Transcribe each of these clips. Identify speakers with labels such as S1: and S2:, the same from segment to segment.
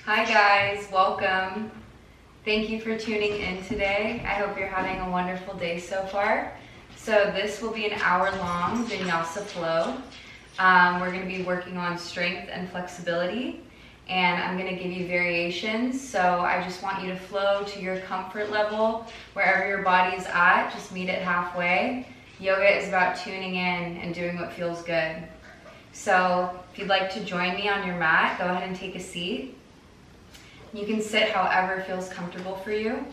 S1: Hi guys, welcome. Thank you for tuning in today. I hope you're having a wonderful day so far. So this will be an hour-long Vinyasa flow. We're going to be working on strength and flexibility, and I'm going to give you variations. So I just want you to flow to your comfort level, wherever your body's at, just meet it halfway. Yoga is about tuning in and doing what feels good. So if you'd like to join me on your mat, go ahead and take a seat. You can sit however feels comfortable for you.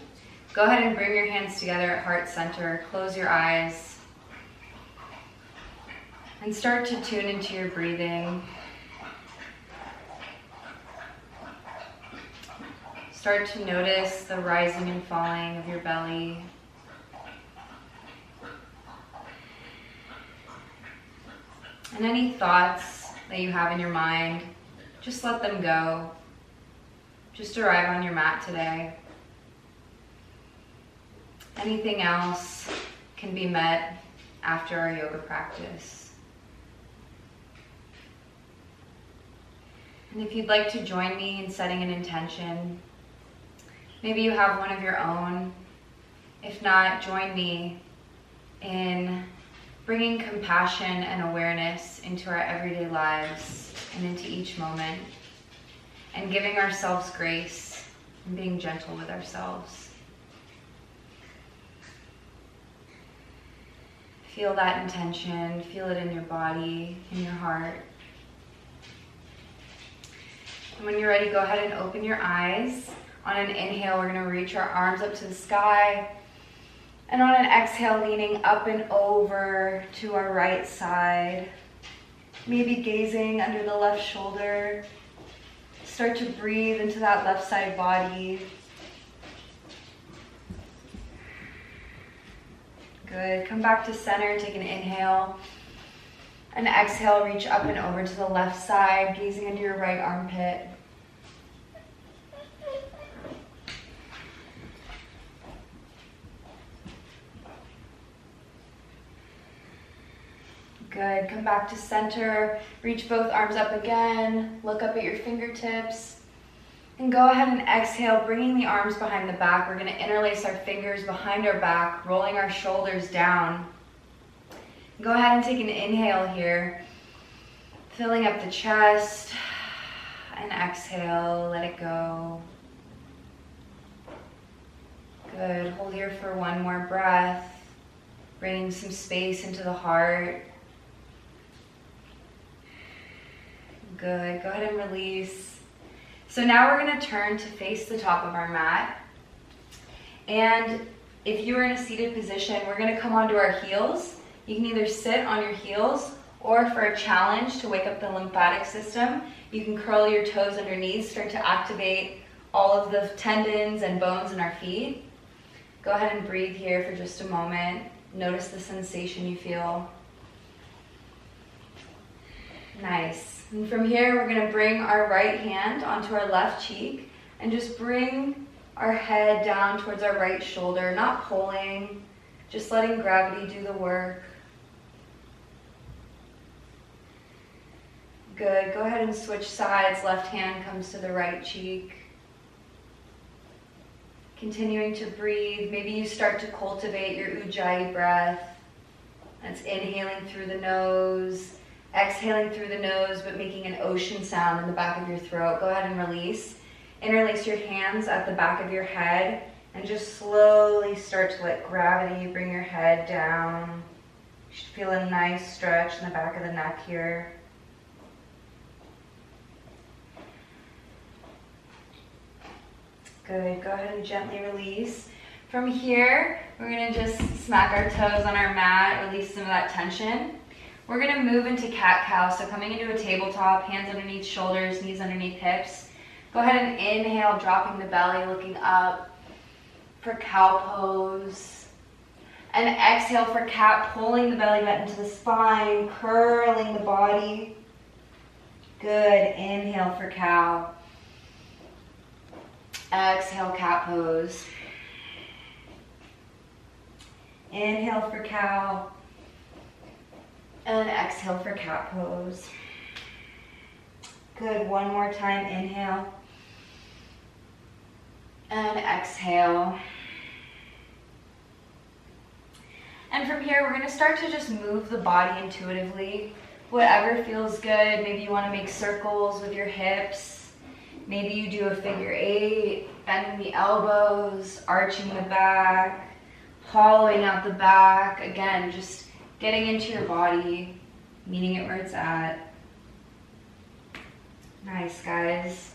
S1: Go ahead and bring your hands together at heart center. Close your eyes. And start to tune into your breathing. Start to notice the rising and falling of your belly. And any thoughts that you have in your mind, just let them go. Just arrive on your mat today. Anything else can be met after our yoga practice. And if you'd like to join me in setting an intention, maybe you have one of your own. If not, join me in bringing compassion and awareness into our everyday lives and into each moment, and giving ourselves grace and being gentle with ourselves. Feel that intention, feel it in your body, in your heart. And when you're ready, go ahead and open your eyes. On an inhale, we're going to reach our arms up to the sky. And on an exhale, leaning up and over to our right side. Maybe gazing under the left shoulder. Start to breathe into that left side body. Good. Come back to center. Take an inhale. And exhale, reach up and over to the left side, gazing into your right armpit. Good. Come back to center. Reach both arms up again. Look up at your fingertips. And go ahead and exhale, bringing the arms behind the back. We're going to interlace our fingers behind our back, rolling our shoulders down. Go ahead and take an inhale here, filling up the chest. And exhale, let it go. Good. Hold here for one more breath, bringing some space into the heart. Good. Go ahead and release. So now we're going to turn to face the top of our mat. And if you are in a seated position, we're going to come onto our heels. You can either sit on your heels, or for a challenge to wake up the lymphatic system, you can curl your toes underneath, start to activate all of the tendons and bones in our feet. Go ahead and breathe here for just a moment. Notice the sensation you feel. Nice. And from here, we're going to bring our right hand onto our left cheek and just bring our head down towards our right shoulder, not pulling, just letting gravity do the work. Good. Go ahead and switch sides. Left hand comes to the right cheek. Continuing to breathe. Maybe you start to cultivate your Ujjayi breath. That's inhaling through the nose. Exhaling through the nose, but making an ocean sound in the back of your throat. Go ahead and release. Interlace your hands at the back of your head and just slowly start to let gravity bring your head down. You should feel a nice stretch in the back of the neck here. Good. Go ahead and gently release. From here, we're going to just smack our toes on our mat, release some of that tension. We're going to move into cat-cow, so coming into a tabletop, hands underneath shoulders, knees underneath hips. Go ahead and inhale, dropping the belly, looking up for cow pose. And exhale for cat, pulling the belly button to the spine, curling the body. Good. Inhale for cow. Exhale, cat pose. Inhale for cow. And exhale for cat pose. Good, one more time, inhale. exhale. And from here, we're going to start to just move the body intuitively. Whatever feels good. Maybe you want to make circles with your hips. Maybe you do a figure 8, bending the elbows, arching the back, hollowing out the back. Again, just getting into your body, meeting it where it's at. Nice, guys.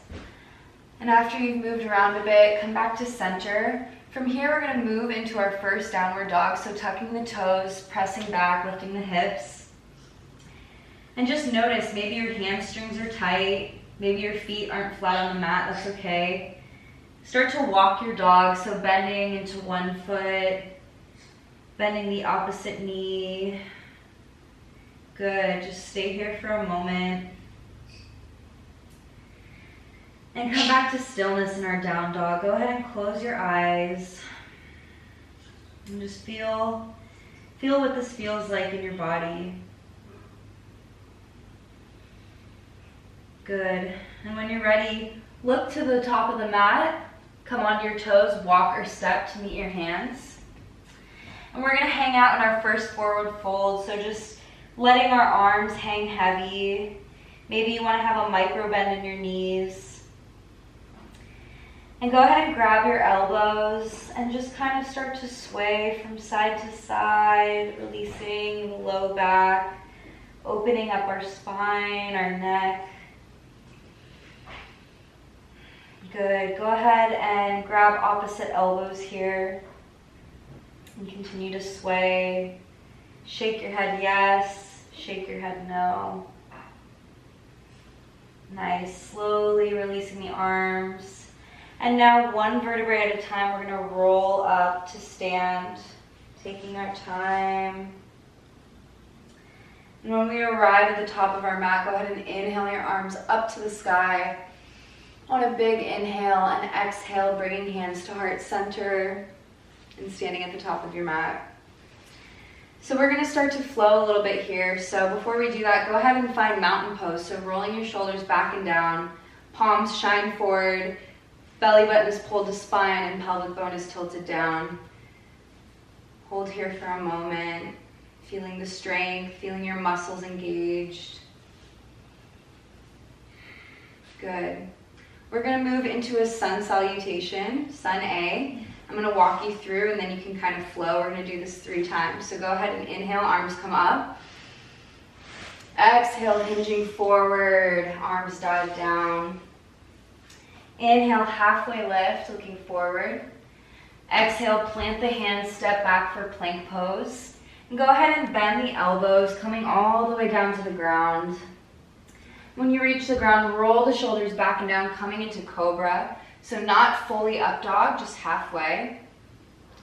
S1: And after you've moved around a bit, come back to center. From here, we're going to move into our first downward dog. So tucking the toes, pressing back, lifting the hips. And just notice, maybe your hamstrings are tight. Maybe your feet aren't flat on the mat. That's okay. Start to walk your dog. So bending into one foot, bending the opposite knee. Good. Just stay here for a moment. And come back to stillness in our down dog. Go ahead and close your eyes. And just feel what this feels like in your body. Good. And when you're ready, look to the top of the mat. Come onto your toes, walk or step to meet your hands. And we're going to hang out in our first forward fold. So just letting our arms hang heavy. Maybe you want to have a micro bend in your knees. And go ahead and grab your elbows and just kind of start to sway from side to side, releasing the low back, opening up our spine, our neck. Good. Go ahead and grab opposite elbows here and continue to sway. Shake your head yes, shake your head no. Nice. Slowly releasing the arms. And now one vertebrae at a time, we're going to roll up to stand, taking our time. And when we arrive at the top of our mat, go ahead and inhale your arms up to the sky. On a big inhale and exhale, bringing hands to heart center and standing at the top of your mat. So we're going to start to flow a little bit here. So before we do that, go ahead and find mountain pose. So rolling your shoulders back and down, palms shine forward, belly button is pulled to spine, and pelvic bone is tilted down. Hold here for a moment, feeling the strength, feeling your muscles engaged. Good. We're going to move into a sun salutation, sun A. I'm going to walk you through and then you can kind of flow. We're going to do this 3 times. So go ahead and inhale, arms come up. Exhale, hinging forward, arms dive down. Inhale, halfway lift, looking forward. Exhale, plant the hands, step back for plank pose. And go ahead and bend the elbows, coming all the way down to the ground. When you reach the ground, roll the shoulders back and down, coming into cobra. So not fully up dog, just halfway.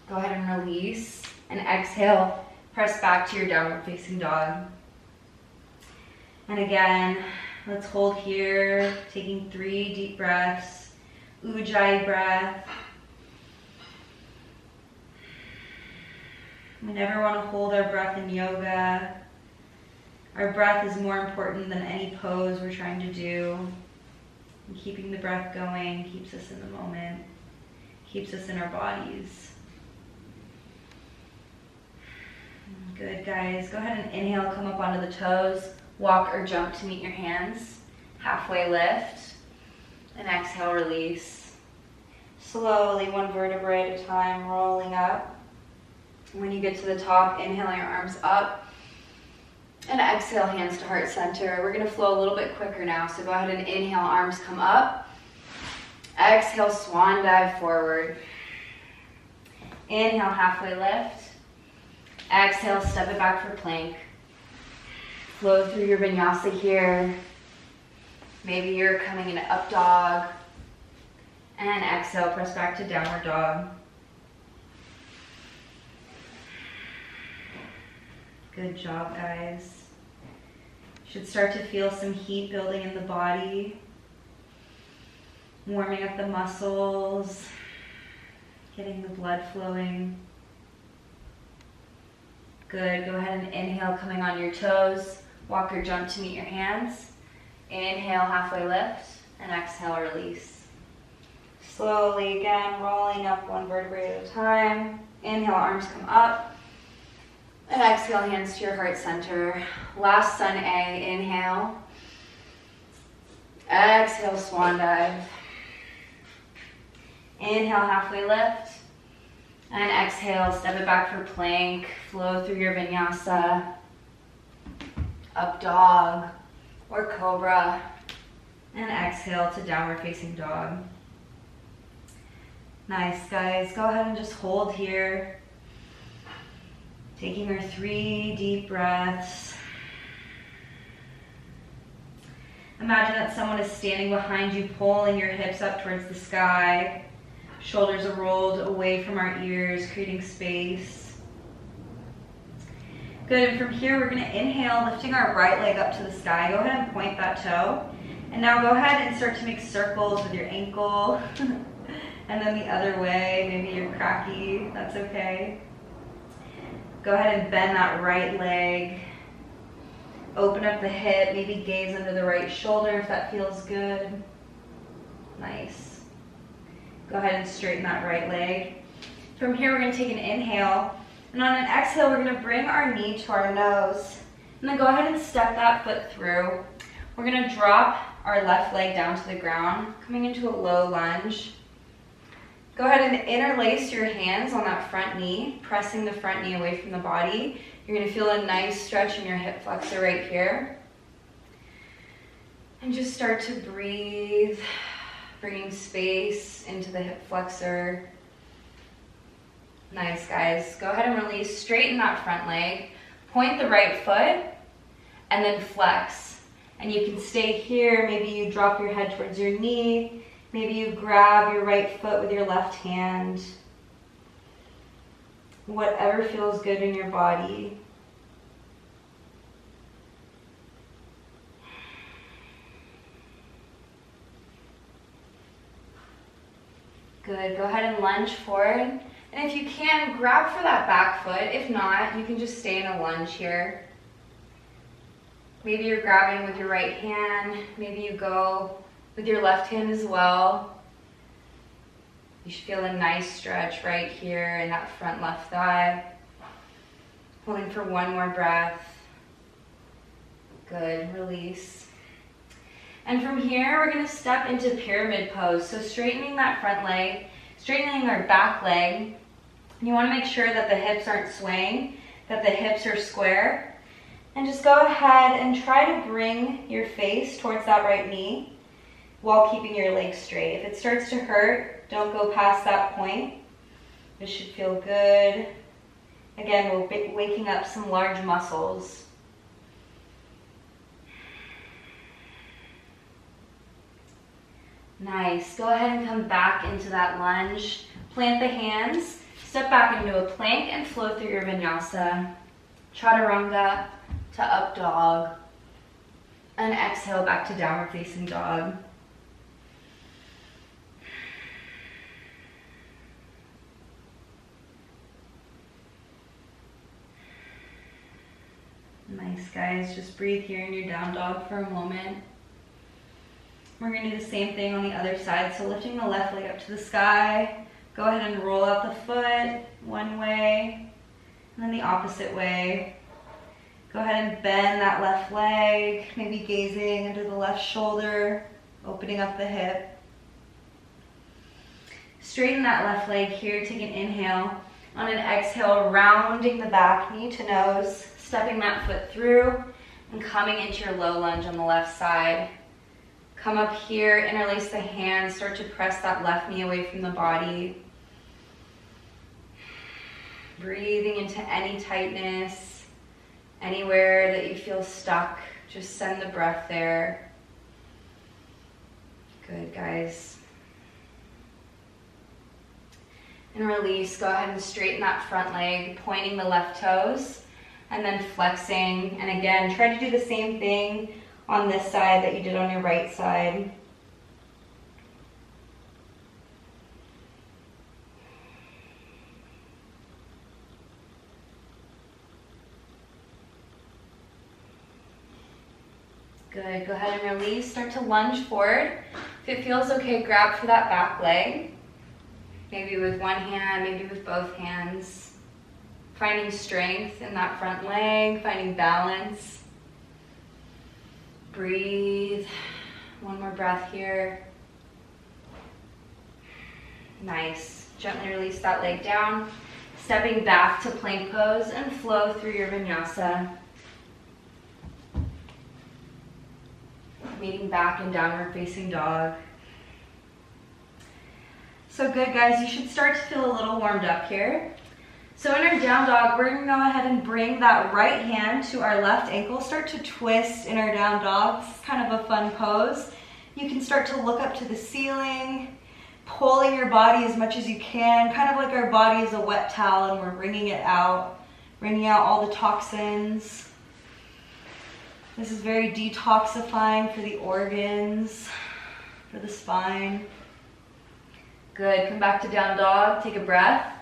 S1: Go ahead and release. And exhale, press back to your downward facing dog. And again, let's hold here, taking 3 deep breaths. Ujjayi breath. We never want to hold our breath in yoga. Our breath is more important than any pose we're trying to do. And keeping the breath going keeps us in the moment, keeps us in our bodies. Good, guys. Go ahead and inhale, come up onto the toes. Walk or jump to meet your hands. Halfway lift. And exhale, release. Slowly, one vertebrae at a time, rolling up. When you get to the top, inhale your arms up. And exhale, hands to heart center. We're going to flow a little bit quicker now. So go ahead and inhale, arms come up. Exhale, swan dive forward. Inhale, halfway lift. Exhale, step it back for plank. Flow through your vinyasa here. Maybe you're coming into up dog. And exhale, press back to downward dog. Good job, guys. Should start to feel some heat building in the body. Warming up the muscles. Getting the blood flowing. Good. Go ahead and inhale, coming on your toes. Walk or jump to meet your hands. Inhale, halfway lift. And exhale, release. Slowly, again, rolling up one vertebrae at a time. Inhale, arms come up. And exhale, hands to your heart center. Last sun A, inhale. Exhale, swan dive. Inhale, halfway lift. And exhale, step it back for plank. Flow through your vinyasa. Up dog or cobra. And exhale to downward facing dog. Nice, guys. Go ahead and just hold here. Taking our 3 deep breaths. Imagine that someone is standing behind you, pulling your hips up towards the sky. Shoulders are rolled away from our ears, creating space. Good, and from here we're gonna inhale, lifting our right leg up to the sky. Go ahead and point that toe. And now go ahead and start to make circles with your ankle. And then the other way, maybe you're cracky, that's okay. Go ahead and bend that right leg. Open up the hip, maybe gaze under the right shoulder if that feels good. Nice. Go ahead and straighten that right leg. From here, we're gonna take an inhale. And on an exhale, we're gonna bring our knee to our nose. And then go ahead and step that foot through. We're gonna drop our left leg down to the ground, coming into a low lunge. Go ahead and interlace your hands on that front knee, pressing the front knee away from the body. You're gonna feel a nice stretch in your hip flexor right here. And just start to breathe, bringing space into the hip flexor. Nice, guys. Go ahead and release, straighten that front leg, point the right foot, and then flex. And you can stay here, maybe you drop your head towards your knee, maybe you grab your right foot with your left hand. Whatever feels good in your body. Good, go ahead and lunge forward. And if you can, grab for that back foot. If not, you can just stay in a lunge here. Maybe you're grabbing with your right hand. Maybe you go with your left hand as well. You should feel a nice stretch right here in that front left thigh. Holding for one more breath. Good, release. And from here, we're gonna step into pyramid pose. So straightening that front leg, straightening our back leg. You wanna make sure that the hips aren't swaying, that the hips are square. And just go ahead and try to bring your face towards that right knee while keeping your legs straight. If it starts to hurt, don't go past that point. This should feel good. Again, we're waking up some large muscles. Nice. Go ahead and come back into that lunge. Plant the hands, step back into a plank and flow through your vinyasa. Chaturanga to up dog. And exhale back to downward facing dog. Nice, guys. Just breathe here in your down dog for a moment. We're going to do the same thing on the other side. So lifting the left leg up to the sky. Go ahead and roll out the foot one way and then the opposite way. Go ahead and bend that left leg, maybe gazing under the left shoulder, opening up the hip. Straighten that left leg here, take an inhale. On an exhale, rounding the back, knee to nose, stepping that foot through and coming into your low lunge on the left side. Come up here, interlace the hands, start to press that left knee away from the body. Breathing into any tightness, anywhere that you feel stuck, just send the breath there. Good, guys. And release, go ahead and straighten that front leg, pointing the left toes, and then flexing. And again, try to do the same thing on this side that you did on your right side. Good, go ahead and release. Start to lunge forward. If it feels okay, grab for that back leg. Maybe with one hand, maybe with both hands. Finding strength in that front leg, finding balance. Breathe. One more breath here. Nice. Gently release that leg down. Stepping back to plank pose and flow through your vinyasa. Meeting back in downward facing dog. So good, guys, you should start to feel a little warmed up here. So in our down dog, we're gonna go ahead and bring that right hand to our left ankle, start to twist in our down dog. This is kind of a fun pose. You can start to look up to the ceiling, pulling your body as much as you can, kind of like our body is a wet towel and we're wringing it out, wringing out all the toxins. This is very detoxifying for the organs, for the spine. Good, come back to down dog, take a breath.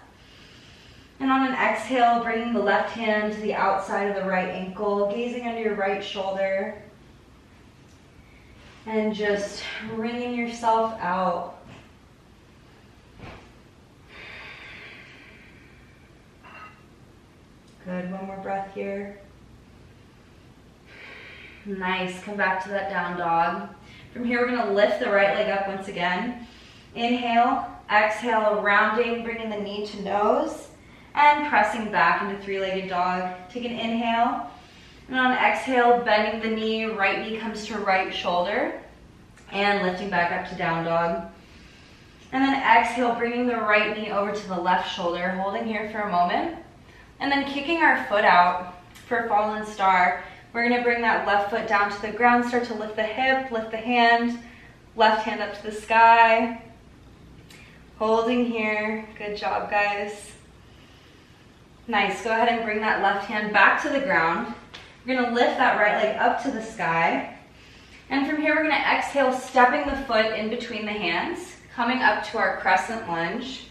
S1: And on an exhale, bringing the left hand to the outside of the right ankle, gazing under your right shoulder. And just wringing yourself out. Good, one more breath here. Nice, come back to that down dog. From here, we're gonna lift the right leg up once again. Inhale, exhale, rounding, bringing the knee to nose, and pressing back into three-legged dog. Take an inhale, and on exhale, bending the knee, right knee comes to right shoulder, and lifting back up to down dog. And then exhale, bringing the right knee over to the left shoulder, holding here for a moment, and then kicking our foot out for fallen star. We're gonna bring that left foot down to the ground, start to lift the hip, lift the hand, left hand up to the sky. Holding here, good job, guys. Nice, go ahead and bring that left hand back to the ground. We're gonna lift that right leg up to the sky. And from here, we're gonna exhale, stepping the foot in between the hands, coming up to our crescent lunge.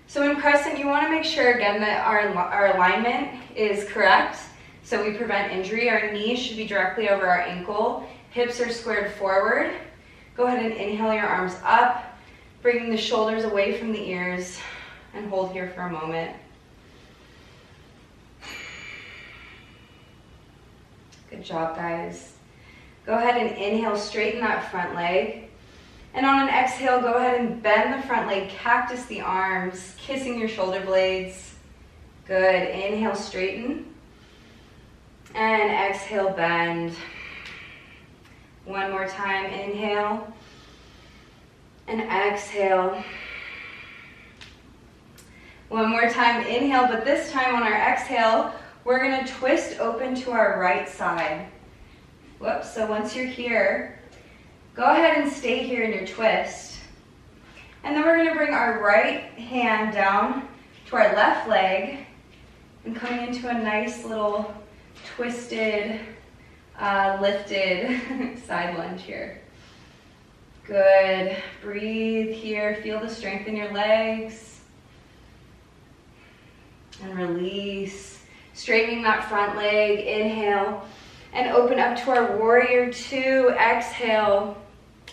S1: So in crescent, you wanna make sure again that our alignment is correct, so we prevent injury. Our knees should be directly over our ankle. Hips are squared forward. Go ahead and inhale your arms up, bringing the shoulders away from the ears, and hold here for a moment. Good job, guys. Go ahead and inhale, straighten that front leg. And on an exhale, go ahead and bend the front leg, cactus the arms, kissing your shoulder blades. Good, inhale, straighten. And exhale, bend. One more time, inhale. And exhale. One more time, inhale, but this time on our exhale, we're gonna twist open to our right side. Whoops, so once you're here, go ahead and stay here in your twist. And then we're gonna bring our right hand down to our left leg and coming into a nice little twisted, lifted side lunge here. Good, breathe here, feel the strength in your legs. And release, straightening that front leg, inhale. And open up to our warrior two, exhale.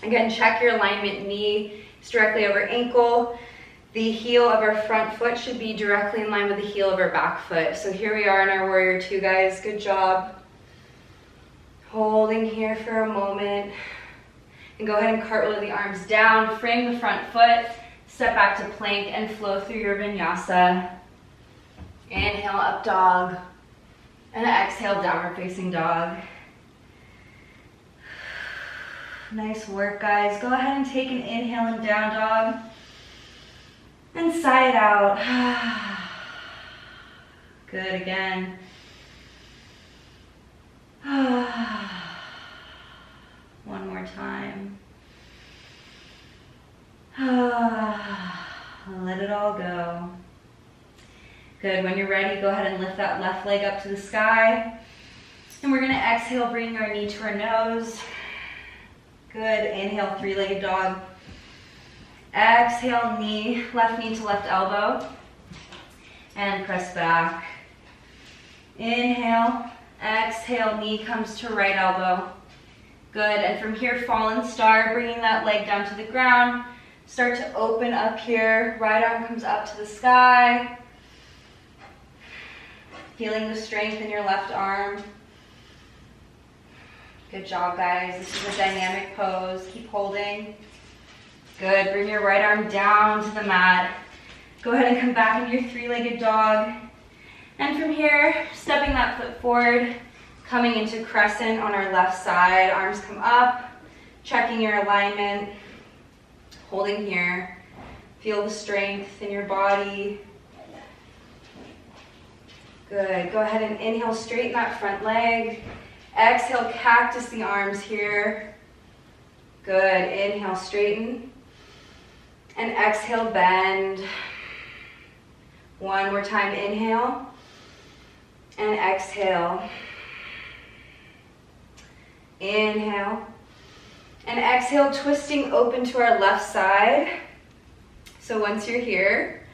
S1: Again, check your alignment, knee is directly over ankle. The heel of our front foot should be directly in line with the heel of our back foot. So here we are in our warrior two, guys, good job. Holding here for a moment. And go ahead and cartwheel the arms down, frame the front foot, step back to plank and flow through your vinyasa. Inhale, up dog. And exhale, downward facing dog. Nice work, guys. Go ahead and take an inhale and down dog. And sigh it out. Good, again. One more time. Let it all go. Good, when you're ready, go ahead and lift that left leg up to the sky. And we're gonna exhale, bringing our knee to our nose. Good, inhale, three-legged dog. Exhale, left knee to left elbow. And press back. Inhale, exhale, knee comes to right elbow. Good, and from here, fallen star, bringing that leg down to the ground. Start to open up here. Right arm comes up to the sky. Feeling the strength in your left arm. Good job, guys. This is a dynamic pose. Keep holding. Good. Bring your right arm down to the mat. Go ahead and come back into your three-legged dog. And from here, stepping that foot forward, coming into crescent on our left side. Arms come up, checking your alignment, holding here. Feel the strength in your body. Good. Go ahead and inhale, straighten that front leg. Exhale, cactus the arms here. Good. Inhale, straighten. And exhale, bend. One more time, inhale. And exhale. Inhale. And exhale, twisting open to our left side. So once you're here,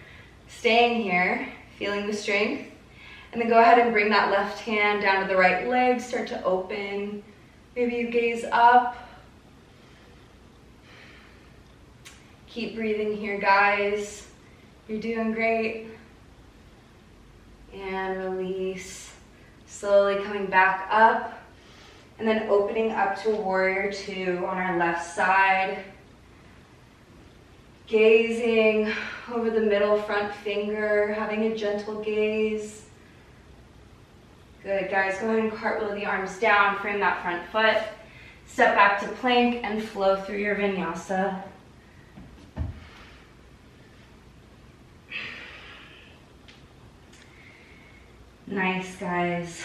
S1: staying here, feeling the strength. And then go ahead and bring that left hand down to the right leg, start to open. Maybe you gaze up. Keep breathing here, guys. You're doing great. And release. Slowly coming back up. And then opening up to a warrior two on our left side. Gazing over the middle front finger, having a gentle gaze. Good, guys. Go ahead and cartwheel the arms down, frame that front foot. Step back to plank and flow through your vinyasa. Nice, guys.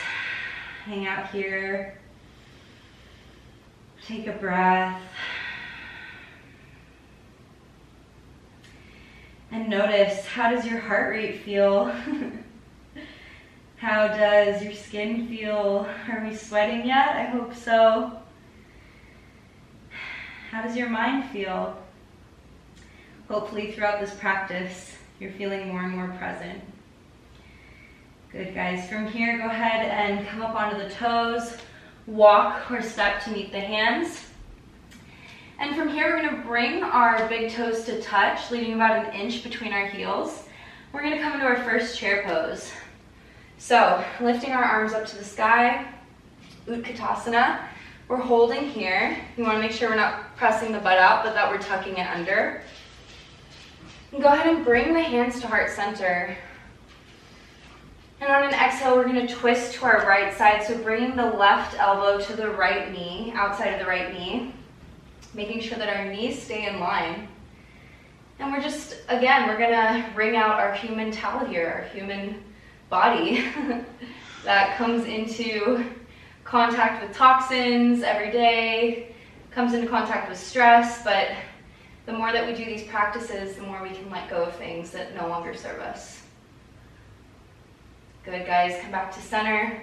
S1: Hang out here. Take a breath. And notice, how does your heart rate feel? How does your skin feel? Are we sweating yet? I hope so. How does your mind feel? Hopefully throughout this practice, you're feeling more and more present. Good, guys. From here, go ahead and come up onto the toes. Walk or step to meet the hands. And from here, we're going to bring our big toes to touch, leaving about an inch between our heels. We're going to come into our first chair pose. So, lifting our arms up to the sky, Utkatasana. We're holding here. We want to make sure we're not pressing the butt out, but that we're tucking it under. And go ahead and bring the hands to heart center. And on an exhale, we're going to twist to our right side. So bringing the left elbow to the right knee, outside of the right knee, making sure that our knees stay in line. And we're just, again, we're going to bring out our humantality here, our human body that comes into contact with toxins every day, comes into contact with stress, but the more that we do these practices, the more we can let go of things that no longer serve us. Good, guys. Come back to center.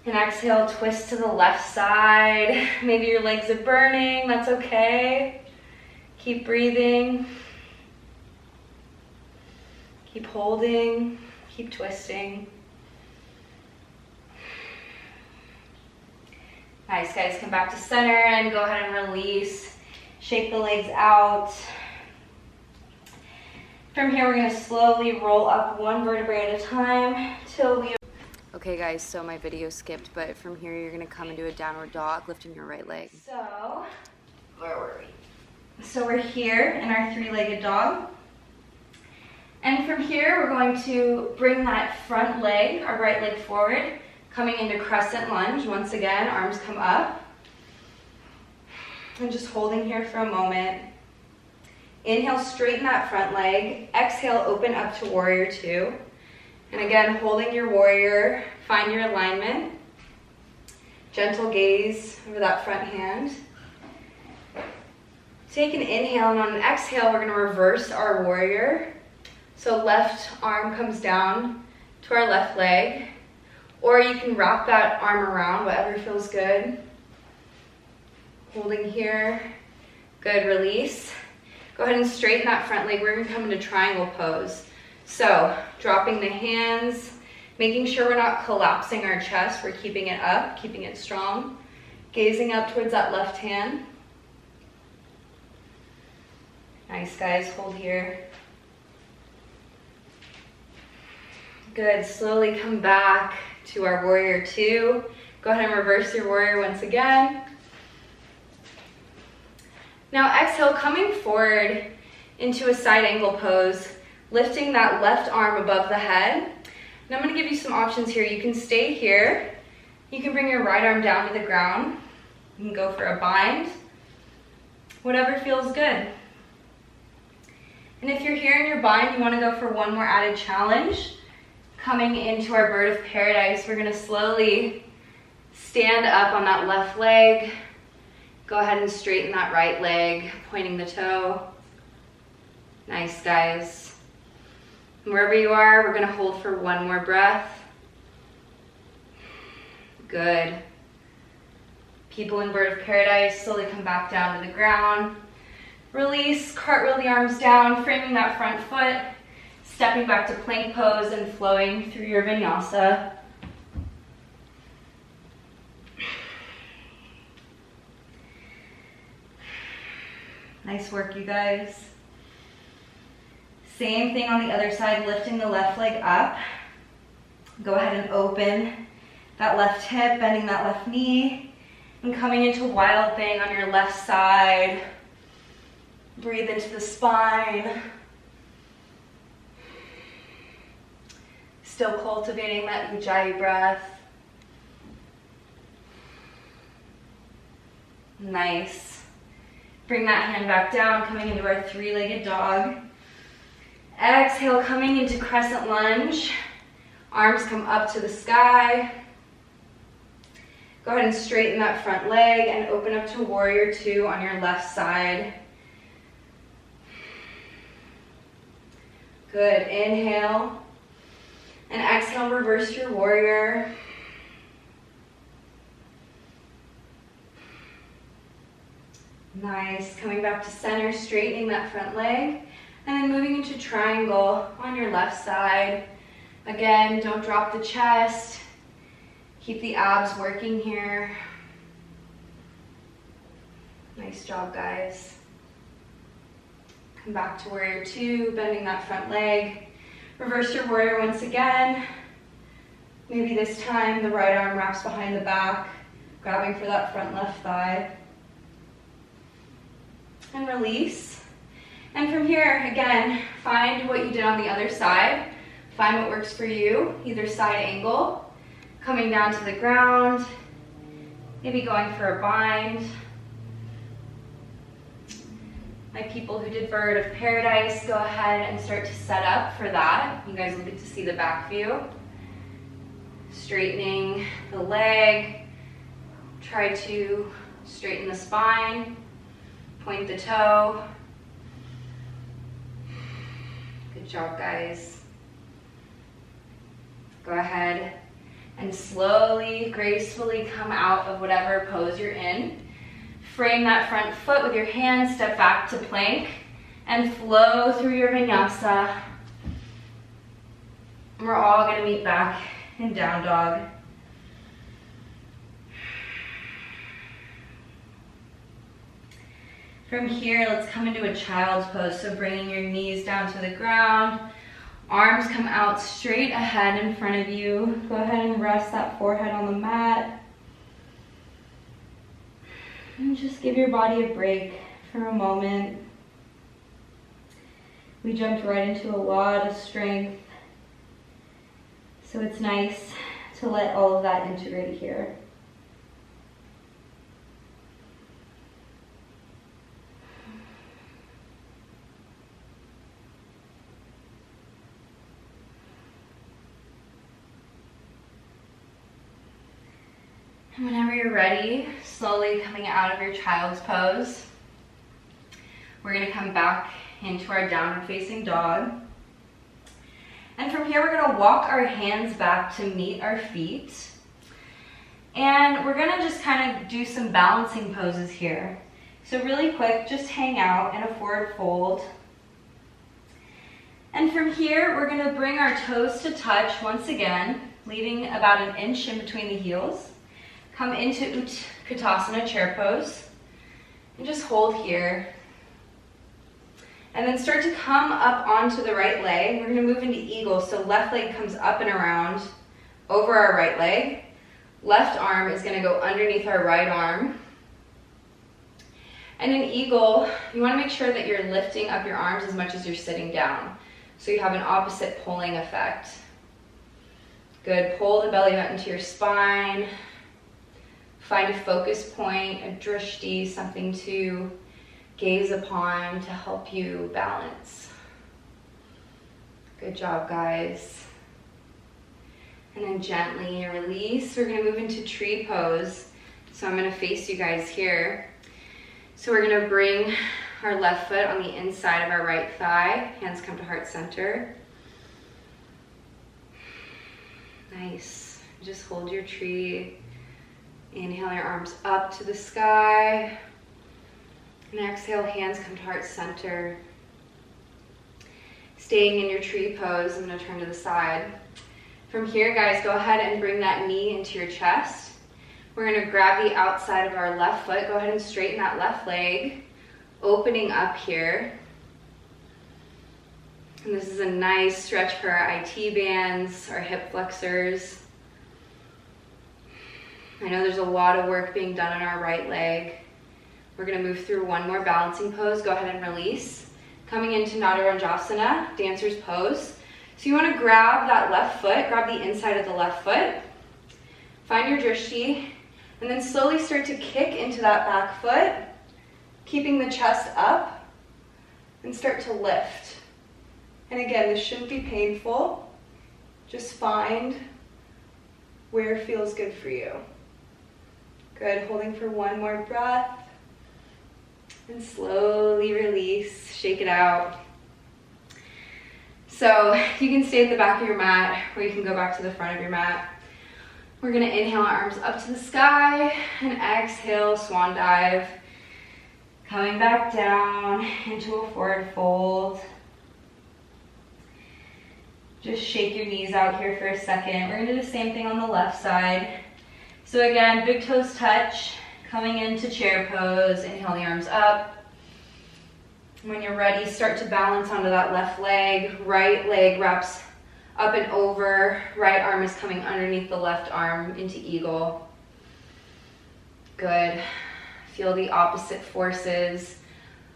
S1: And exhale, twist to the left side. Maybe your legs are burning. That's okay. Keep breathing. Keep holding. Keep twisting. Nice, guys. Come back to center and go ahead and release. Shake the legs out. From here, we're going to slowly roll up one vertebrae at a time till we... Okay, guys, so my video skipped, but from here, you're going to come into a downward dog, lifting your right leg. So, where were we? So we're here in our three-legged dog. And from here, we're going to bring that front leg, our right leg forward, coming into crescent lunge. Once again, arms come up. And just holding here for a moment. Inhale, straighten that front leg. Exhale, open up to warrior two. And again, holding your warrior, find your alignment. Gentle gaze over that front hand. Take an inhale, and on an exhale, we're going to reverse our warrior. So left arm comes down to our left leg. Or you can wrap that arm around, whatever feels good. Holding here. Good, release. Go ahead and straighten that front leg. We're going to come into triangle pose. So, dropping the hands, making sure we're not collapsing our chest. We're keeping it up, keeping it strong. Gazing up towards that left hand. Nice, guys, hold here. Good, slowly come back to our warrior two. Go ahead and reverse your warrior once again. Now exhale, coming forward into a side angle pose, lifting that left arm above the head. And I'm gonna give you some options here. You can stay here. You can bring your right arm down to the ground. You can go for a bind, whatever feels good. And if you're here in your bind, you wanna go for one more added challenge. Coming into our bird of paradise, we're gonna slowly stand up on that left leg. Go ahead and straighten that right leg, pointing the toe. Nice, guys. And wherever you are, we're gonna hold for one more breath. Good. People in bird of paradise, slowly come back down to the ground. Release, cartwheel the arms down, framing that front foot, stepping back to plank pose and flowing through your vinyasa. Nice work, you guys. Same thing on the other side, lifting the left leg up. Go ahead and open that left hip, bending that left knee, and coming into wild thing on your left side. Breathe into the spine. Still cultivating that Ujjayi breath. Nice. Bring that hand back down, coming into our three-legged dog. Exhale, coming into crescent lunge. Arms come up to the sky. Go ahead and straighten that front leg and open up to warrior two on your left side. Good, inhale. And exhale, reverse your warrior. Nice, coming back to center, straightening that front leg, and then moving into triangle on your left side. Again, don't drop the chest. Keep the abs working here. Nice job, guys. Come back to warrior two, bending that front leg. Reverse your warrior once again. Maybe this time the right arm wraps behind the back, grabbing for that front left thigh. And release. And from here, again, find what you did on the other side. Find what works for you, either side angle, coming down to the ground, maybe going for a bind. My people who did bird of paradise, go ahead and start to set up for that. You guys will get to see the back view. Straightening the leg, try to straighten the spine, point the toe. Good job, guys. Go ahead and slowly, gracefully come out of whatever pose you're in. Frame that front foot with your hands, step back to plank, and flow through your vinyasa. We're all gonna meet back in down dog. From here, let's come into a child's pose. So bringing your knees down to the ground, arms come out straight ahead in front of you. Go ahead and rest that forehead on the mat. And just give your body a break for a moment. We jumped right into a lot of strength. So it's nice to let all of that integrate here. And whenever you're ready, slowly coming out of your child's pose, we're gonna come back into our downward facing dog. And from here, we're gonna walk our hands back to meet our feet. And we're gonna just kind of do some balancing poses here. So really quick, just hang out in a forward fold. And from here, we're gonna bring our toes to touch once again, leaving about an inch in between the heels. come into Utkatasana, chair pose, and just hold here. And then start to come up onto the right leg. We're gonna move into eagle, so left leg comes up and around over our right leg. Left arm is gonna go underneath our right arm. And in eagle, you wanna make sure that you're lifting up your arms as much as you're sitting down. So you have an opposite pulling effect. Good, pull the belly button to your spine. Find a focus point, a drishti, something to gaze upon to help you balance. Good job, guys. And then gently release. We're gonna move into tree pose. So I'm gonna face you guys here. So we're gonna bring our left foot on the inside of our right thigh. Hands come to heart center. Nice. Just hold your tree. Inhale your arms up to the sky. And exhale, hands come to heart center. Staying in your tree pose, I'm gonna turn to the side. From here, guys, go ahead and bring that knee into your chest. We're gonna grab the outside of our left foot. Go ahead and straighten that left leg, opening up here. And this is a nice stretch for our IT bands, our hip flexors. I know there's a lot of work being done on our right leg. We're gonna move through one more balancing pose. Go ahead and release. Coming into Nadarajasana, dancer's pose. So you wanna grab that left foot, grab the inside of the left foot, find your drishti, and then slowly start to kick into that back foot, keeping the chest up, and start to lift. And again, this shouldn't be painful. Just find where feels good for you. Good, holding for one more breath. And slowly release, shake it out. So you can stay at the back of your mat, or you can go back to the front of your mat. We're gonna inhale our arms up to the sky, and exhale, swan dive. Coming back down into a forward fold. Just shake your knees out here for a second. We're gonna do the same thing on the left side. So again, big toes touch. Coming into chair pose, inhale the arms up. When you're ready, start to balance onto that left leg. Right leg wraps up and over. Right arm is coming underneath the left arm into eagle. Good. Feel the opposite forces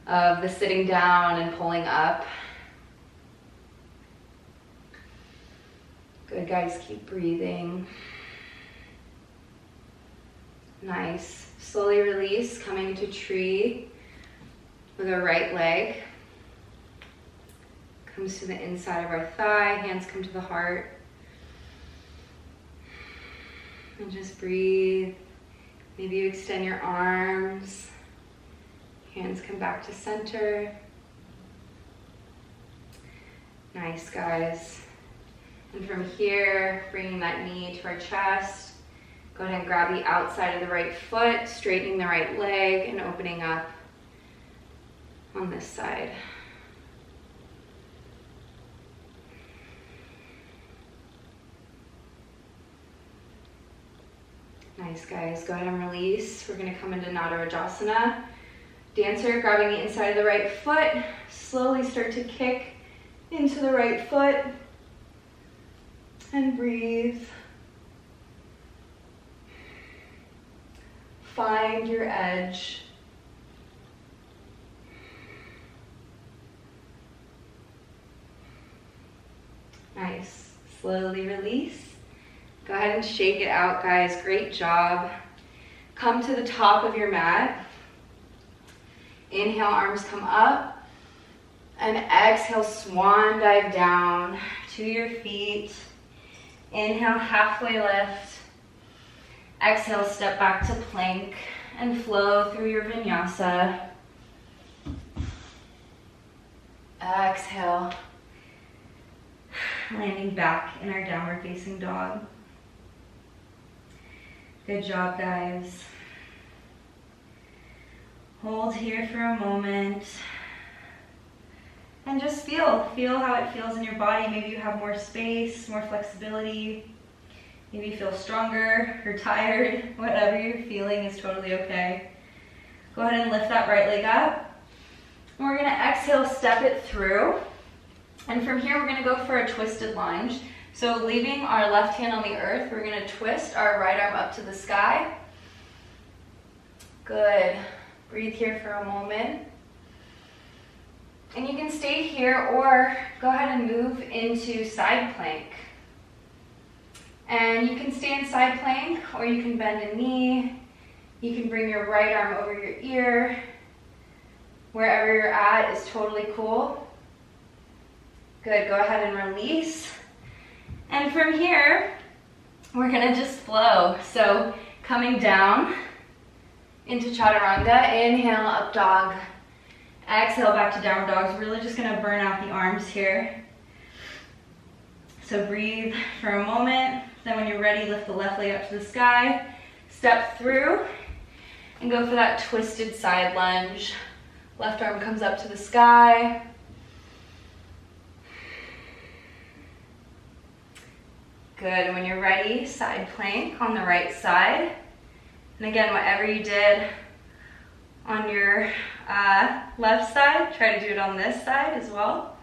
S1: of the sitting down and pulling up. Good, guys, keep breathing. Nice. Slowly release, coming to tree with our right leg. Comes to the inside of our thigh, hands come to the heart. And just breathe. Maybe you extend your arms. Hands come back to center. Nice, guys. And from here, bringing that knee to our chest. Go ahead and grab the outside of the right foot, straightening the right leg, and opening up on this side. Nice, guys. Go ahead and release. We're gonna come into Nadarajasana. Dancer, grabbing the inside of the right foot, slowly start to kick into the right foot, and breathe. Find your edge. Nice. Slowly release. Go ahead and shake it out, guys. Great job. Come to the top of your mat. Inhale, arms come up. And exhale, swan dive down to your feet. Inhale, halfway lift. Exhale, step back to plank and flow through your vinyasa. Exhale, landing back in our downward facing dog. Good job, guys. Hold here for a moment. And just feel how it feels in your body. Maybe you have more space, more flexibility. Maybe feel stronger or tired. Whatever you're feeling is totally okay. Go ahead and lift that right leg up. And we're gonna exhale, step it through. And from here, we're gonna go for a twisted lunge. So leaving our left hand on the earth, we're gonna twist our right arm up to the sky. Good. Breathe here for a moment. And you can stay here or go ahead and move into side plank. And you can stay in side plank or you can bend a knee. You can bring your right arm over your ear. Wherever you're at is totally cool. Good, go ahead and release. And from here, we're gonna just flow. So coming down into chaturanga, inhale, up dog. Exhale, back to downward dog. So really just gonna burn out the arms here. So breathe for a moment. Then when you're ready, lift the left leg up to the sky. Step through and go for that twisted side lunge. Left arm comes up to the sky. Good, and when you're ready, side plank on the right side. And again, whatever you did on your left side, try to do it on this side as well.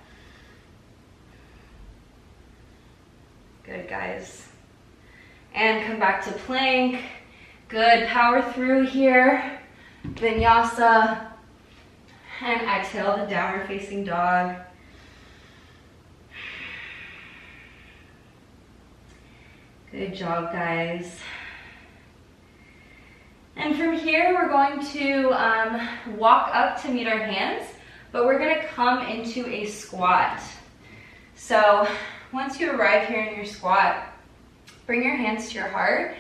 S1: Good, guys. And come back to plank. Good, power through here. Vinyasa. And exhale to downward facing dog. Good job, guys. And from here, we're going to walk up to meet our hands, but we're gonna come into a squat. So once you arrive here in your squat, bring your hands to your heart.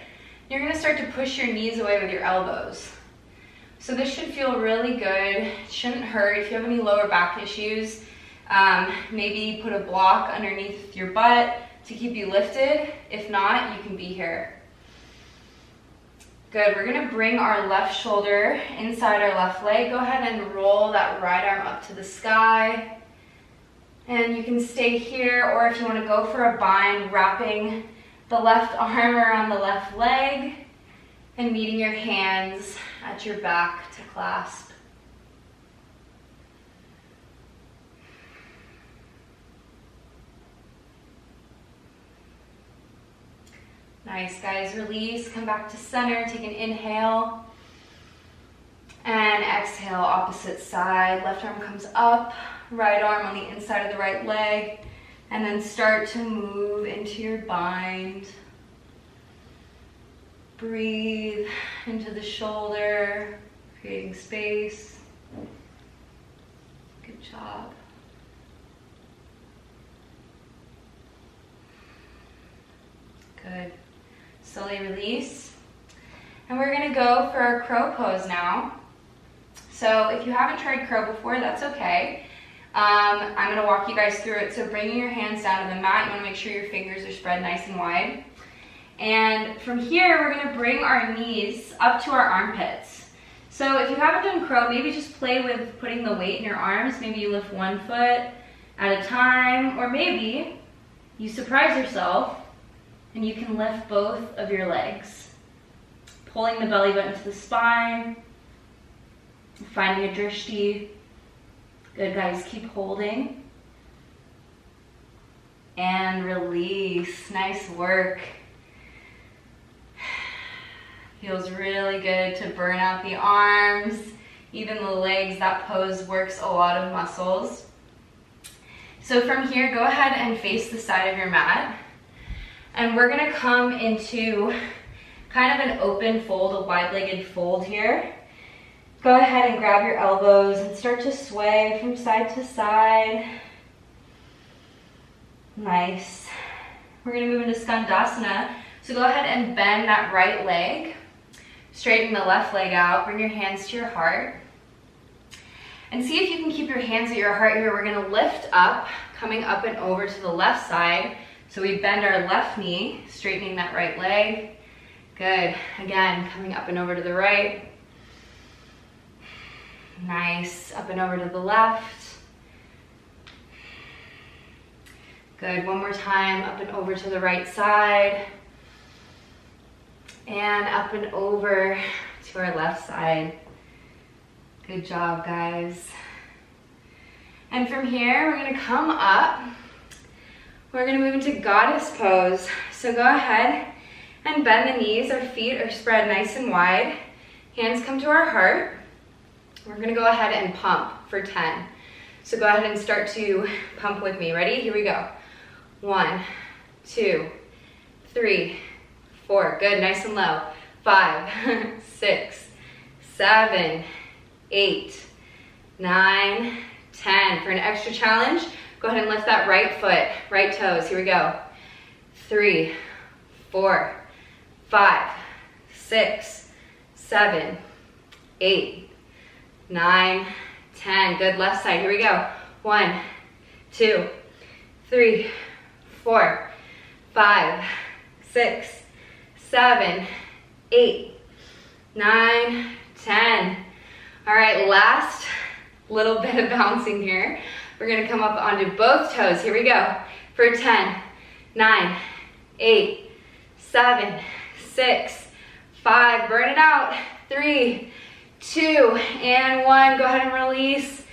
S1: You're gonna start to push your knees away with your elbows. So this should feel really good. It shouldn't hurt. If you have any lower back issues, maybe put a block underneath your butt to keep you lifted. If not, you can be here. Good, we're gonna bring our left shoulder inside our left leg. Go ahead and roll that right arm up to the sky. And you can stay here, or if you wanna go for a bind, wrapping the left arm around the left leg and meeting your hands at your back to clasp. Nice, guys. Release, come back to center, take an inhale. And exhale, opposite side. Left arm comes up, right arm on the inside of the right leg. And then start to move into your bind. Breathe into the shoulder, creating space. Good job. Good. Slowly release. And we're gonna go for our crow pose now. So if you haven't tried crow before, that's okay. I'm gonna walk you guys through it. So bringing your hands down to the mat, you wanna make sure your fingers are spread nice and wide. And from here, we're gonna bring our knees up to our armpits. So if you haven't done crow, maybe just play with putting the weight in your arms. Maybe you lift one foot at a time, or maybe you surprise yourself and you can lift both of your legs. Pulling the belly button to the spine, finding a drishti. Good, guys, keep holding. And release, nice work. Feels really good to burn out the arms, even the legs. That pose works a lot of muscles. So from here, go ahead and face the side of your mat. And we're gonna come into kind of an open fold, a wide-legged fold here. Go ahead and grab your elbows and start to sway from side to side. Nice. We're gonna move into Skandasana. So go ahead and bend that right leg. Straighten the left leg out. Bring your hands to your heart. And see if you can keep your hands at your heart here. We're gonna lift up, coming up and over to the left side. So we bend our left knee, straightening that right leg. Good. Again, coming up and over to the right. Nice. Up and over to the left. Good. One more time. Up and over to the right side. And up and over to our left side. Good job, guys. And from here, we're gonna come up. We're gonna move into goddess pose. So go ahead and bend the knees. Our feet are spread nice and wide. Hands come to our heart. We're gonna go ahead and pump for 10. So go ahead and start to pump with me. Ready? Here we go. 1, 2, 3, 4. Good, nice and low. 5, 6, 7, 8, 9, 10. For an extra challenge, go ahead and lift that right foot, right toes. Here we go. 3, 4, 5, 6, 7, 8, 9, 10. Good, left side. Here we go. 1, 2, 3, 4, 5, 6, 7, 8, 9, 10. All right, last little bit of bouncing here. We're gonna come up onto both toes. Here we go. For 10, 9, 8, 7, 6, 5. Burn it out. 3, 2, and 1. Go ahead and release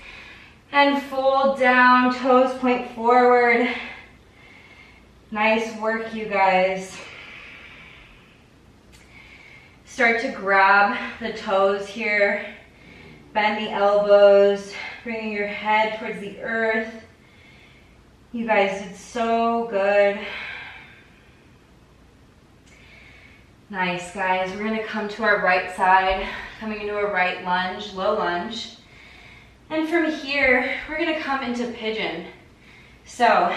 S1: and fold down. Toes point forward. Nice work, you guys. Start to grab the toes here. Bend the elbows, bringing your head towards the earth. You guys did so good. Nice, guys. We're gonna come to our right side, coming into a right lunge, low lunge. And from here, we're gonna come into pigeon. So,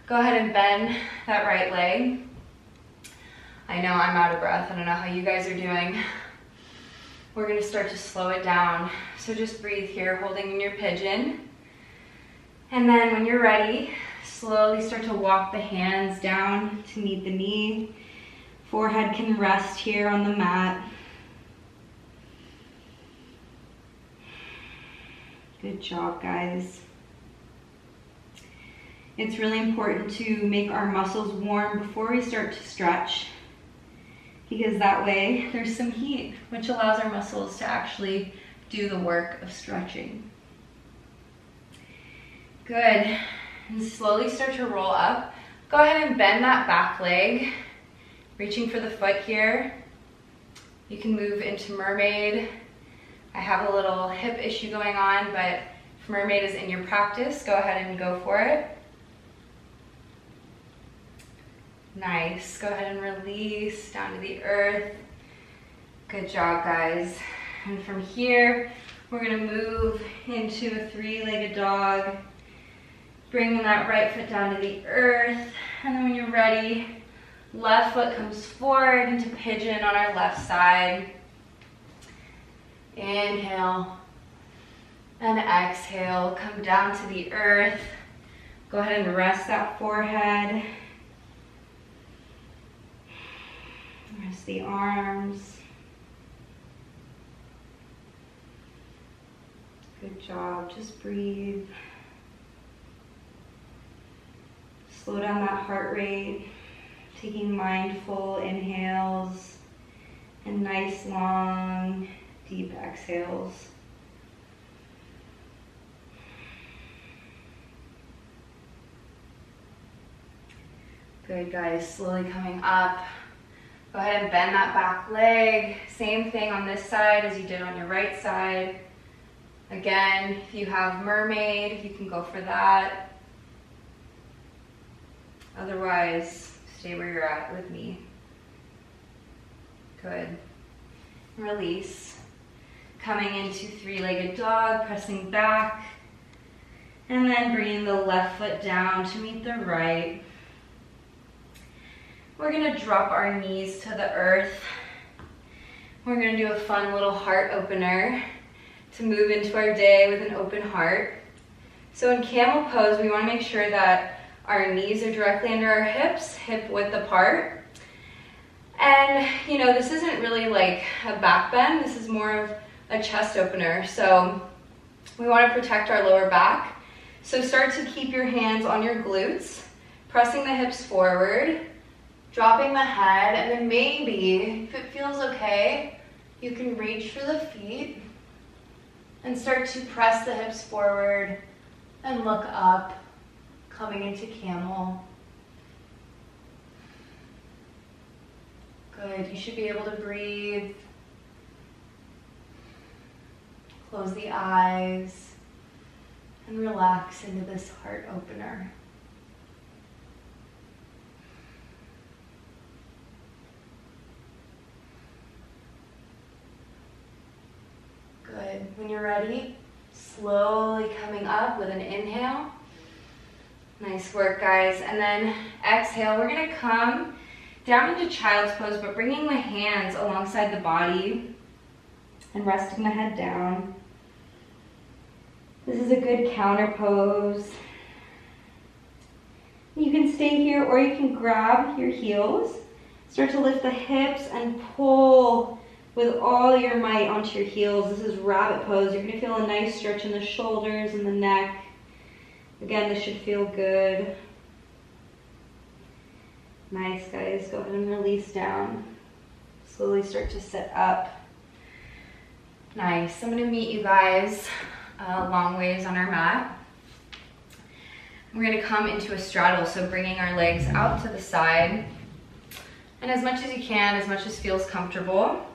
S1: go ahead and bend that right leg. I know I'm out of breath. I don't know how you guys are doing. We're gonna start to slow it down. So just breathe here, holding in your pigeon. And then when you're ready, slowly start to walk the hands down to meet the knee. Forehead can rest here on the mat. Good job, guys. It's really important to make our muscles warm before we start to stretch, because that way there's some heat, which allows our muscles to actually do the work of stretching. Good. And slowly start to roll up. Go ahead and bend that back leg, reaching for the foot here. You can move into mermaid. I have a little hip issue going on, but if mermaid is in your practice, go ahead and go for it. Nice. Go ahead and release down to the earth. Good job, guys. And from here, we're gonna move into a three-legged dog, bringing that right foot down to the earth. And then when you're ready, left foot comes forward into pigeon on our left side. Inhale and exhale. Come down to the earth. Go ahead and rest that forehead. Rest the arms. Good job. Just breathe. Slow down that heart rate. Taking mindful inhales and nice, long, deep exhales. Good, guys. Slowly coming up. Go ahead and bend that back leg. Same thing on this side as you did on your right side. Again, if you have mermaid, you can go for that. Otherwise, stay where you're at with me. Good. Release. Coming into three-legged dog, pressing back. And then bringing the left foot down to meet the right. We're gonna drop our knees to the earth. We're gonna do a fun little heart opener to move into our day with an open heart. So in camel pose, we wanna make sure that our knees are directly under our hips, hip width apart. And you know, this isn't really like a back bend, this is more of a chest opener. So we wanna protect our lower back. So start to keep your hands on your glutes, pressing the hips forward. Dropping the head, and then maybe, if it feels okay, you can reach for the feet and start to press the hips forward and look up, coming into camel. Good, you should be able to breathe. Close the eyes and relax into this heart opener. Good. When you're ready, slowly coming up with an inhale. Nice work, guys. And then exhale, we're gonna come down into child's pose, but bringing the hands alongside the body and resting the head down. This is a good counter pose. You can stay here or you can grab your heels. Start to lift the hips and pull with all your might onto your heels. This is rabbit pose. You're gonna feel a nice stretch in the shoulders and the neck. Again, this should feel good. Nice, guys. Go ahead and release down. Slowly start to sit up. Nice. I'm gonna meet you guys long ways on our mat. We're gonna come into a straddle, so bringing our legs out to the side. And as much as you can, as much as feels comfortable,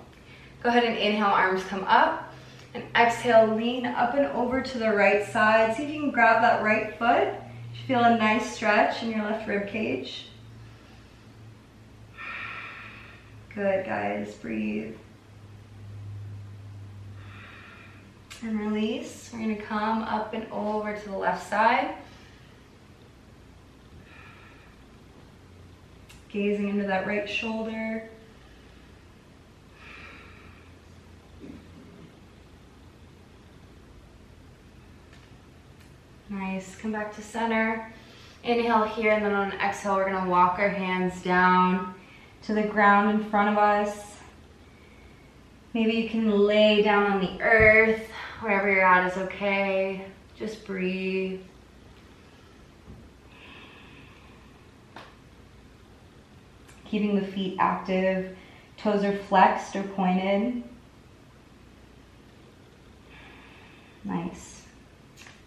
S1: go ahead and inhale, arms come up. And exhale, lean up and over to the right side. See if you can grab that right foot. You should feel a nice stretch in your left rib cage. Good, guys, breathe. And release. We're gonna come up and over to the left side. Gazing into that right shoulder. Nice, come back to center. Inhale here, and then on an exhale, we're gonna walk our hands down to the ground in front of us. Maybe you can lay down on the earth. Wherever you're at is okay. Just breathe. Keeping the feet active. Toes are flexed or pointed. Nice.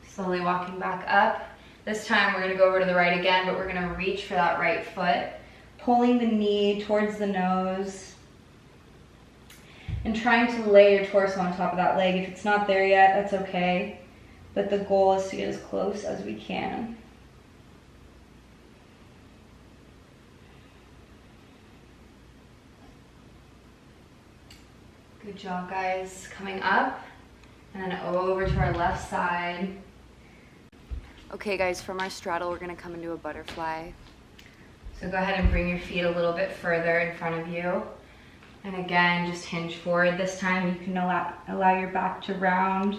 S1: Slowly walking back up. This time we're gonna go over to the right again, but we're gonna reach for that right foot. Pulling the knee towards the nose. And trying to lay your torso on top of that leg. If it's not there yet, that's okay. But the goal is to get as close as we can. Good job, guys. Coming up and then over to our left side. Okay, guys, from our straddle, we're gonna come into a butterfly. So go ahead and bring your feet a little bit further in front of you. And again, just hinge forward. This time you can allow your back to round.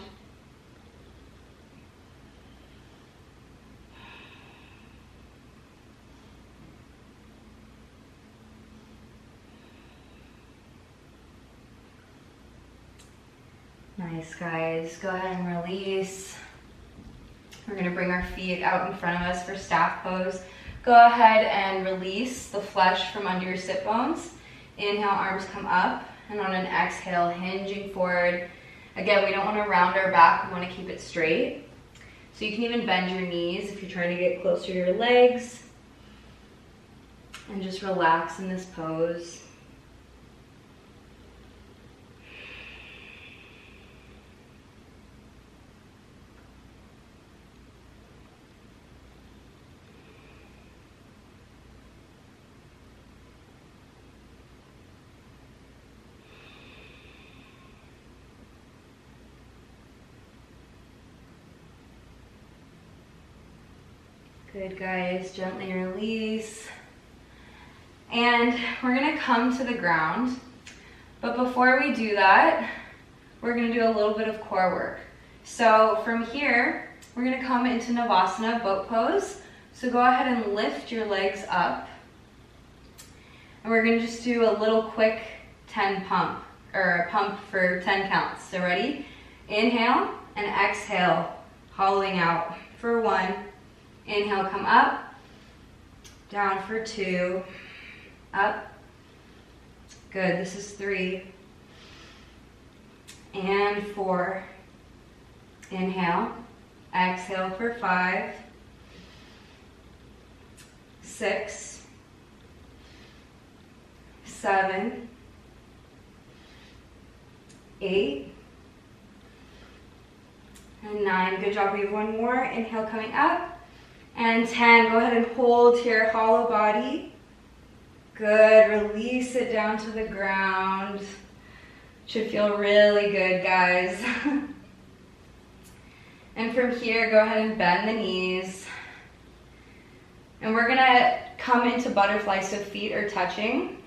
S1: Nice, guys. Go ahead and release. We're gonna bring our feet out in front of us for staff pose. Go ahead and release the flesh from under your sit bones. Inhale, arms come up, and on an exhale, hinging forward. Again, we don't want to round our back, we want to keep it straight. So you can even bend your knees if you're trying to get closer to your legs. And just relax in this pose. Good, guys, gently release. And we're gonna come to the ground. But before we do that, we're gonna do a little bit of core work. So from here, we're gonna come into Navasana, boat pose. So go ahead and lift your legs up. And we're gonna just do a little quick 10 pump, or a pump for 10 counts. So ready? Inhale and exhale, hollowing out for 1. Inhale, come up, down for 2, up. Good, this is 3 and 4. Inhale, exhale for 5, 6, 7, 8, and 9. Good job. We have one more. Inhale coming up. And 10. Go ahead and hold here, hollow body. Good. Release it down to the ground. Should feel really good, guys. And from here, go ahead and bend the knees. And we're gonna come into butterfly, so feet are touching.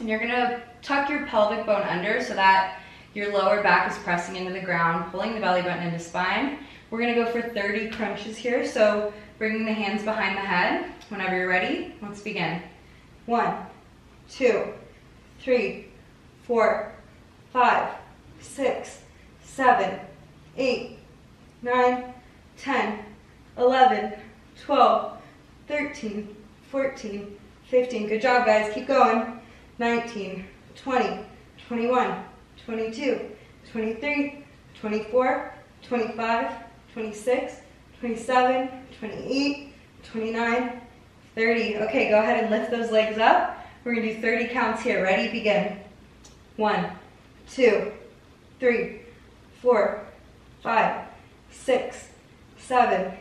S1: And you're gonna tuck your pelvic bone under so that your lower back is pressing into the ground, pulling the belly button into spine. We're gonna go for 30 crunches here, so bringing the hands behind the head. Whenever you're ready, let's begin. 1, 2, 3, 4, 5, 6, 7, 8, 9, 10, 11, 12, 13, 14, 15. Good job, guys. Keep going. 19, 20, 21, 22, 23, 24, 25, 26, 27, 28, 29, 30. Okay, go ahead and lift those legs up. We're gonna do 30 counts here. Ready? Begin. 1, 2, 3, 4, 5, 6, 7,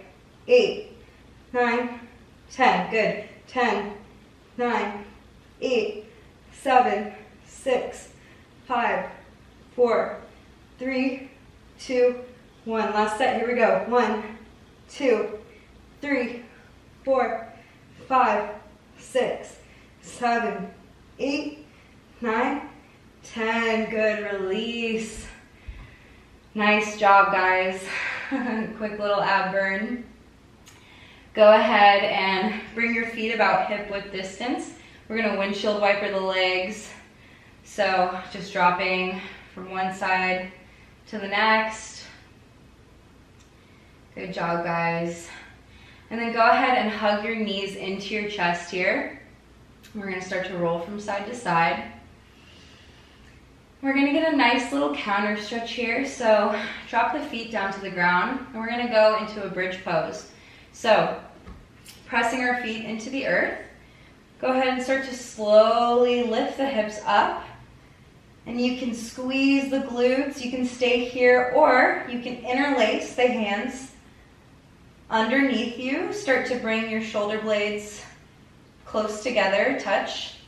S1: 8, 9, 10. Good. 10, 9, 8, 7, 6, 5, 4, 3, 2, 1. Last set. Here we go. 1, 2, 3, 4, 5, 6, 7, 8, 9, 10. Good. Release. Nice job, guys. Quick little ab burn. Go ahead and bring your feet about hip width distance. We're going to windshield wiper the legs. So just dropping from one side to the next. Good job, guys. And then go ahead and hug your knees into your chest here. We're going to start to roll from side to side. We're going to get a nice little counter stretch here. So drop the feet down to the ground and we're going to go into a bridge pose. So pressing our feet into the earth. Go ahead and start to slowly lift the hips up. And you can squeeze the glutes. You can stay here or you can interlace the hands underneath you. Start to bring your shoulder blades close together, touch.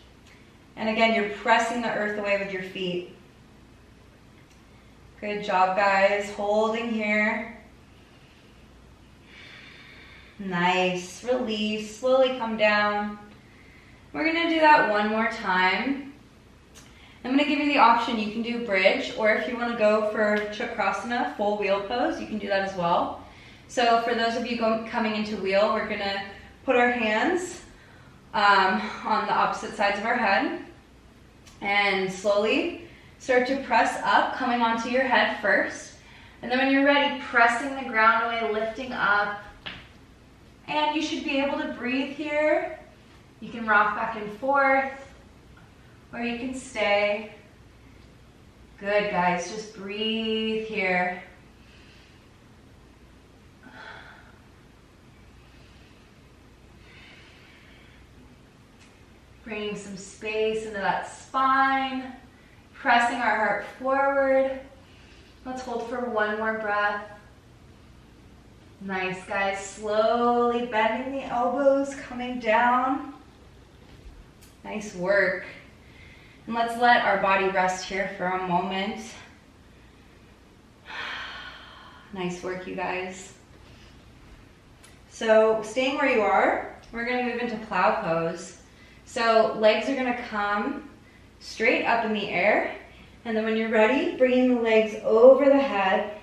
S1: And again, you're pressing the earth away with your feet. Good job, guys. Holding here. Nice. Release. Slowly come down. We're going to do that one more time. I'm going to give you the option. You can do bridge, or if you want to go for chakrasana, full wheel pose, you can do that as well. So for those of you coming into wheel, we're going to put our hands on the opposite sides of our head and slowly start to press up, coming onto your head first. And then when you're ready, pressing the ground away, lifting up. And you should be able to breathe here. You can rock back and forth, or you can stay. Good, guys. Just breathe here. Bringing some space into that spine. Pressing our heart forward. Let's hold for one more breath. Nice, guys. Slowly bending the elbows, coming down. Nice work. And let's let our body rest here for a moment. Nice work, you guys. So staying where you are, we're going to move into plow pose. So legs are going to come straight up in the air. And then when you're ready, bringing the legs over the head.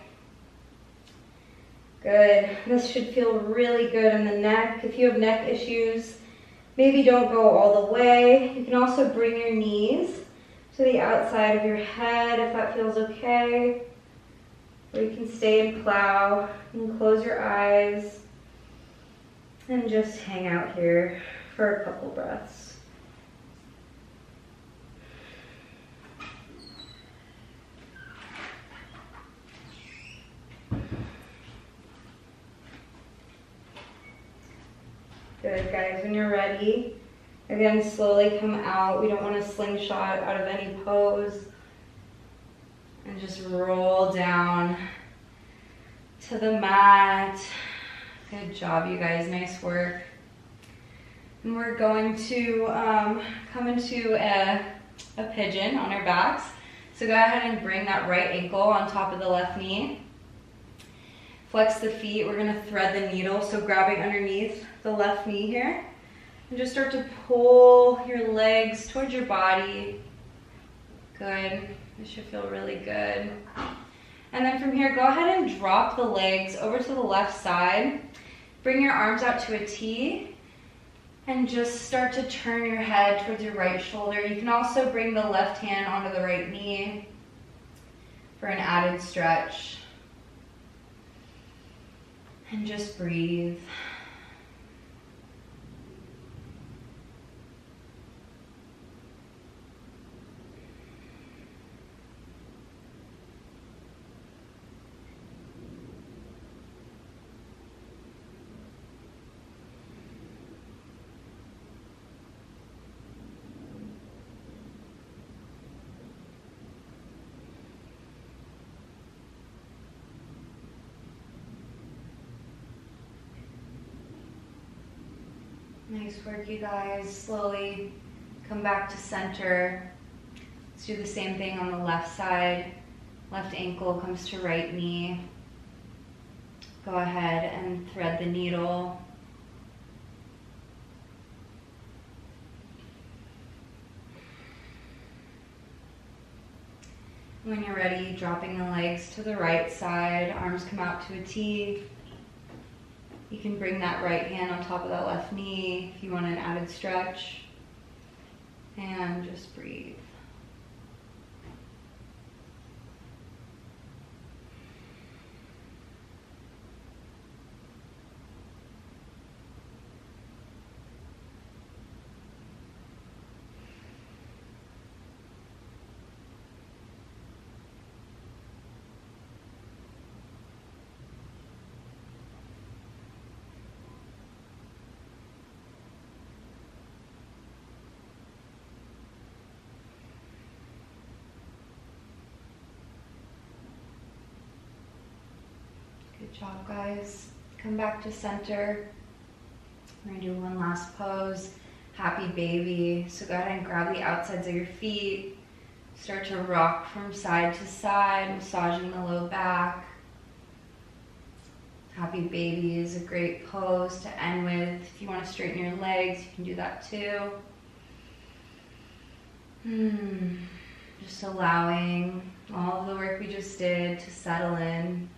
S1: Good. This should feel really good in the neck. If you have neck issues, maybe don't go all the way. You can also bring your knees to the outside of your head if that feels okay. Or you can stay in plow and close your eyes and just hang out here for a couple breaths. Good, guys. When you're ready, again, slowly come out. We don't want to slingshot out of any pose. And just roll down to the mat. Good job, you guys. Nice work. And we're going to come into a pigeon on our backs. So go ahead and bring that right ankle on top of the left knee. Flex the feet. We're going to thread the needle. So grabbing underneath the left knee here. And just start to pull your legs towards your body. Good. This should feel really good. And then from here, go ahead and drop the legs over to the left side. Bring your arms out to a T and just start to turn your head towards your right shoulder. You can also bring the left hand onto the right knee for an added stretch. And just breathe. Nice work, you guys. Slowly come back to center. Let's do the same thing on the left side. Left ankle comes to right knee. Go ahead and thread the needle. When you're ready, dropping the legs to the right side. Arms come out to a T. You can bring that right hand on top of that left knee if you want an added stretch. And just breathe. Good job, guys. Come back to center. We're gonna do one last pose. Happy baby. So go ahead and grab the outsides of your feet. Start to rock from side to side, massaging the low back. Happy baby is a great pose to end with. If you want to straighten your legs, you can do that too. Just allowing all of the work we just did to settle in.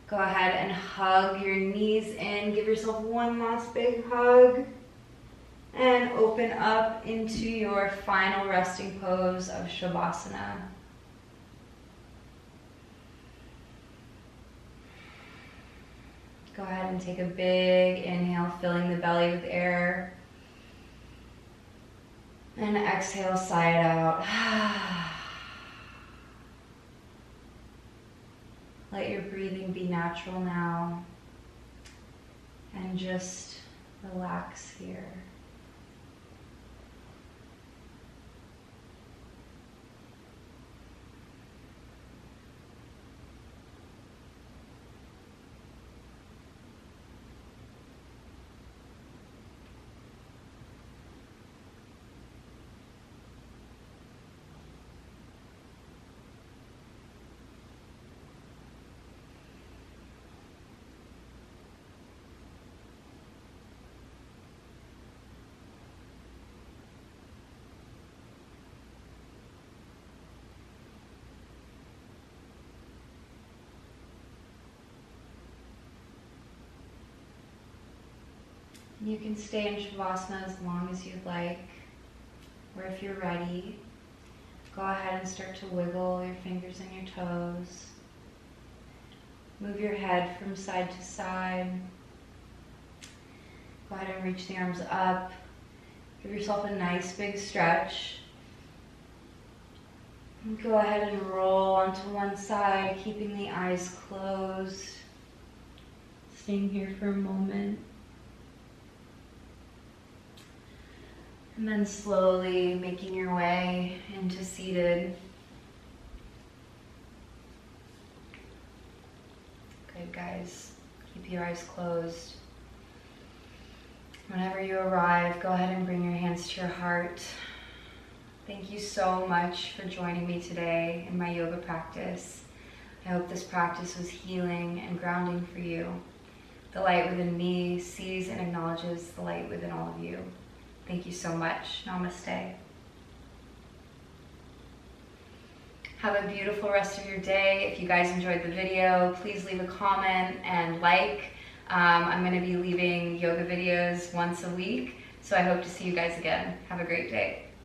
S1: Go ahead and hug your knees in. Give yourself one last big hug. And open up into your final resting pose of Shavasana. Go ahead and take a big inhale, filling the belly with air. And exhale, sigh it out. Let your breathing be natural now. And just relax here. You can stay in Shavasana as long as you'd like, or if you're ready, go ahead and start to wiggle your fingers and your toes. Move your head from side to side. Go ahead and reach the arms up. Give yourself a nice big stretch. And go ahead and roll onto one side, keeping the eyes closed. Staying here for a moment. And then slowly making your way into seated. Good, guys. Keep your eyes closed. Whenever you arrive, go ahead and bring your hands to your heart. Thank you so much for joining me today in my yoga practice. I hope this practice was healing and grounding for you. The light within me sees and acknowledges the light within all of you. Thank you so much. Namaste. Have a beautiful rest of your day. If you guys enjoyed the video, please leave a comment and like. I'm going to be leaving yoga videos once a week, so I hope to see you guys again. Have a great day.